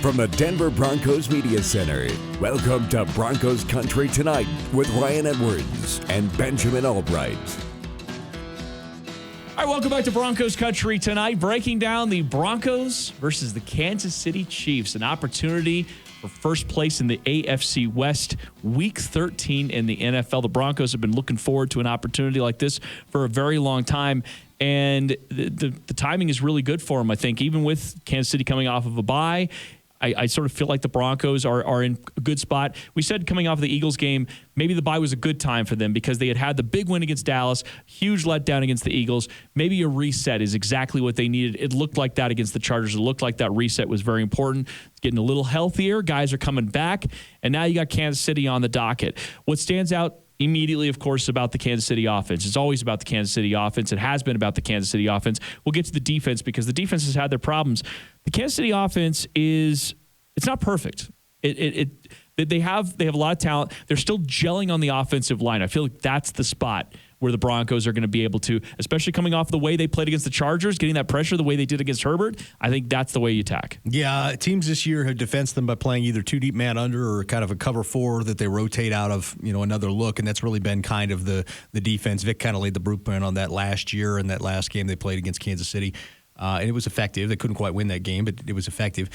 from the Denver Broncos Media Center, welcome to Broncos Country Tonight with Ryan Edwards and Benjamin Allbright. All right, welcome back to Broncos Country Tonight, breaking down the Broncos versus the Kansas City Chiefs, an opportunity for first place in the AFC West, Week 13 in the NFL. The Broncos have been looking forward to an opportunity like this for a very long time, and the timing is really good for them, I think, even with Kansas City coming off of a bye. I sort of feel like the Broncos are in a good spot. We said coming off the Eagles game, maybe the bye was a good time for them because they had the big win against Dallas, huge letdown against the Eagles. Maybe a reset is exactly what they needed. It looked like that against the Chargers. It looked like that reset was very important. It's getting a little healthier. Guys are coming back, and now you got Kansas City on the docket. What stands out immediately, of course, about the Kansas City offense. It's always about the Kansas City offense. It has been about the Kansas City offense. We'll get to the defense because the defense has had their problems. The Kansas City offense it's not perfect. They have a lot of talent. They're still gelling on the offensive line. I feel like that's the spot where the Broncos are going to be able to, especially coming off the way they played against the Chargers, getting that pressure the way they did against Herbert. I think that's the way you attack. Yeah, teams this year have defensed them by playing either two deep man under or kind of a cover four that they rotate out of, another look, and that's really been kind of the defense. Vic kind of laid the blueprint on that last year in that last game they played against Kansas City. And it was effective. They couldn't quite win that game, but it was effective.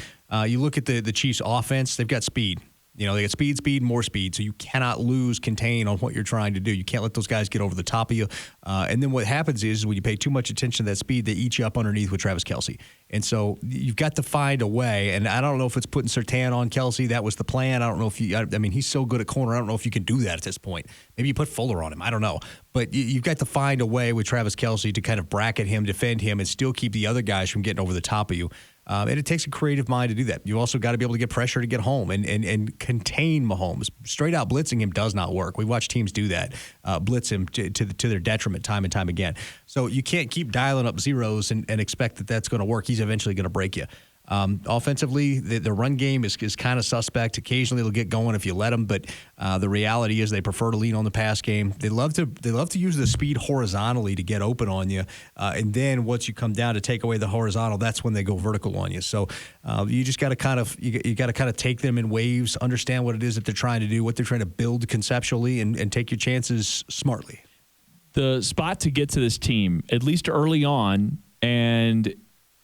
You look at the Chiefs' offense, they've got speed. They got speed, more speed. So you cannot contain on what you're trying to do. You can't let those guys get over the top of you. And then what happens is when you pay too much attention to that speed, they eat you up underneath with Travis Kelce. And so you've got to find a way. And I don't know if it's putting Surtain on Kelce. That was the plan. I don't know if he's so good at corner. I don't know if you can do that at this point. Maybe you put Fuller on him. I don't know. But you've got to find a way with Travis Kelce to kind of bracket him, defend him, and still keep the other guys from getting over the top of you. And it takes a creative mind to do that. You also got to be able to get pressure to get home and contain Mahomes. Straight out blitzing him does not work. We watch teams do that, blitz him to their detriment time and time again. So you can't keep dialing up zeros and expect that that's going to work. He's eventually going to break you. Offensively, the run game is kind of suspect. Occasionally, they'll get going if you let them, but the reality is they prefer to lean on the pass game. They love to use the speed horizontally to get open on you, and then once you come down to take away the horizontal, that's when they go vertical on you. So you just got to kind of take them in waves, understand what it is that they're trying to do, what they're trying to build conceptually, and take your chances smartly. The spot to get to this team, at least early on, and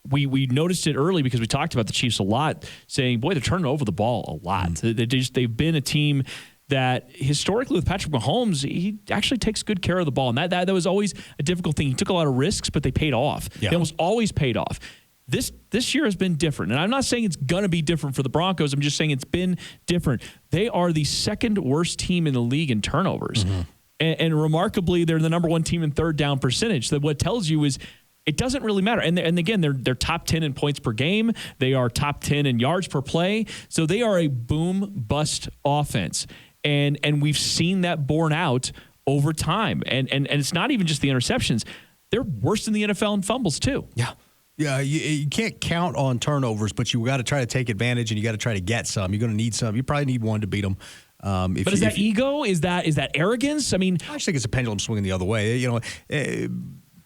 we noticed it early because we talked about the Chiefs a lot, saying, boy, they're turning over the ball a lot. They've been a team that historically with Patrick Mahomes, he actually takes good care of the ball. And that was always a difficult thing. He took a lot of risks, but they paid off. Yeah. They almost always paid off. This year has been different. And I'm not saying it's going to be different for the Broncos. I'm just saying it's been different. They are the second worst team in the league in turnovers. Mm-hmm. And remarkably, they're the number one team in third down percentage. That what tells you is it doesn't really matter. And again, they're top 10 in points per game. They are top 10 in yards per play. So they are a boom-bust offense. And we've seen that borne out over time. And it's not even just the interceptions. They're worse than the NFL in fumbles, too. Yeah. Yeah, you can't count on turnovers, but you got to try to take advantage, and you got to try to get some. You're going to need some. You probably need one to beat them. But is that ego? Is that arrogance? I mean, I just think it's a pendulum swinging the other way.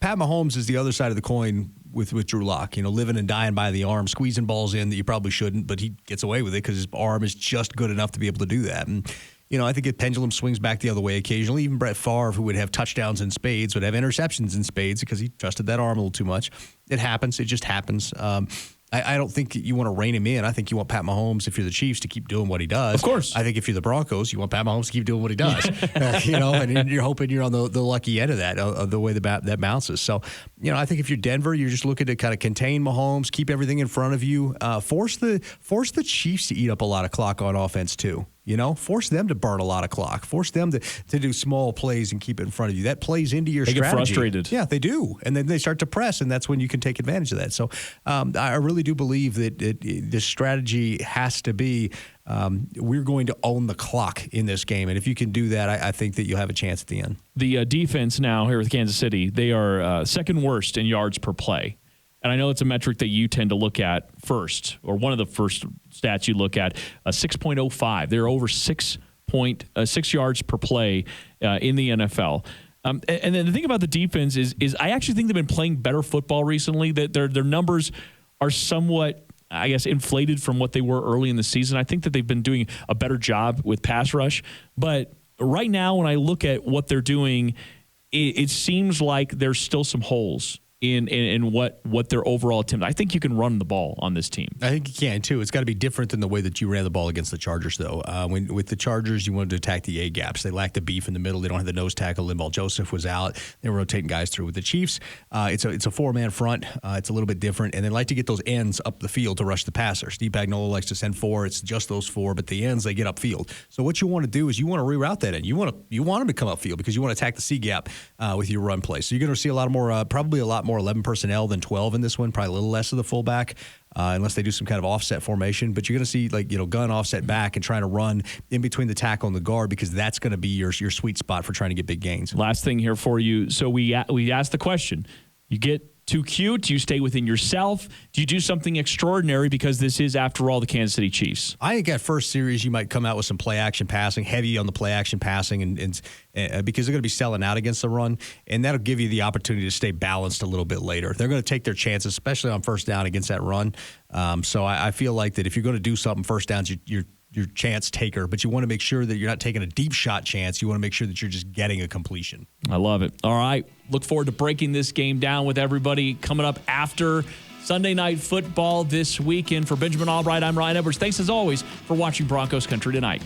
Pat Mahomes is the other side of the coin with Drew Lock. Living and dying by the arm, squeezing balls in that you probably shouldn't, but he gets away with it because his arm is just good enough to be able to do that. And I think the pendulum swings back the other way occasionally. Even Brett Favre, who would have touchdowns in spades, would have interceptions in spades because he trusted that arm a little too much. It happens. It just happens. I don't think you want to rein him in. I think you want Pat Mahomes, if you're the Chiefs, to keep doing what he does. Of course. I think if you're the Broncos, you want Pat Mahomes to keep doing what he does. And you're hoping you're on the lucky end of that, of the way that bounces. So, I think if you're Denver, you're just looking to kind of contain Mahomes, keep everything in front of you, force the Chiefs to eat up a lot of clock on offense too. Force them to burn a lot of clock. Force them to do small plays and keep it in front of you. That plays into your strategy. They get frustrated. Yeah, they do. And then they start to press, and that's when you can take advantage of that. So I really do believe that this strategy has to be we're going to own the clock in this game. And if you can do that, I think that you'll have a chance at the end. The defense now here with Kansas City, they are second worst in yards per play. And I know it's a metric that you tend to look at first, or one of the first stats you look at, 6.05. They're over 6 yards per play in the NFL. And then the thing about the defense is I actually think they've been playing better football recently. That their numbers are somewhat, I guess, inflated from what they were early in the season. I think that they've been doing a better job with pass rush. But right now, when I look at what they're doing, it seems like there's still some holes in what their overall attempt. I think you can run the ball on this team. I think you can too. It's got to be different than the way that you ran the ball against the Chargers, though. With the Chargers, you wanted to attack the A gaps. They lack the beef in the middle. They don't have the nose tackle. Linval Joseph was out. They were rotating guys through. With the Chiefs, it's a four-man front. It's a little bit different, and they like to get those ends up the field to rush the passer. Steve Spagnuolo likes to send four. It's just those four, but the ends they get upfield. So what you want to do is you want to reroute that end. You want them to come upfield because you want to attack the C gap with your run play. So you're going to see a lot more, probably a lot more 11 personnel than 12 in this one, probably a little less of the fullback, unless they do some kind of offset formation. But you're going to see gun offset back and trying to run in between the tackle and the guard because that's going to be your sweet spot for trying to get big gains. Last thing here for you. So we asked the question, you get too cute? Do you stay within yourself? Do you do something extraordinary because this is, after all, the Kansas City Chiefs? I think at first series you might come out with some play action passing, heavy on the play action passing, and because they're going to be selling out against the run, and that'll give you the opportunity to stay balanced a little bit later. They're going to take their chances, especially on first down against that run. So I feel like that if you're going to do something first downs, you're your chance taker, but you want to make sure that you're not taking a deep shot chance. You want to make sure that you're just getting a completion. I love it. All right. Look forward to breaking this game down with everybody coming up after Sunday Night Football this weekend. For Benjamin Allbright, I'm Ryan Edwards. Thanks as always for watching Broncos Country Tonight.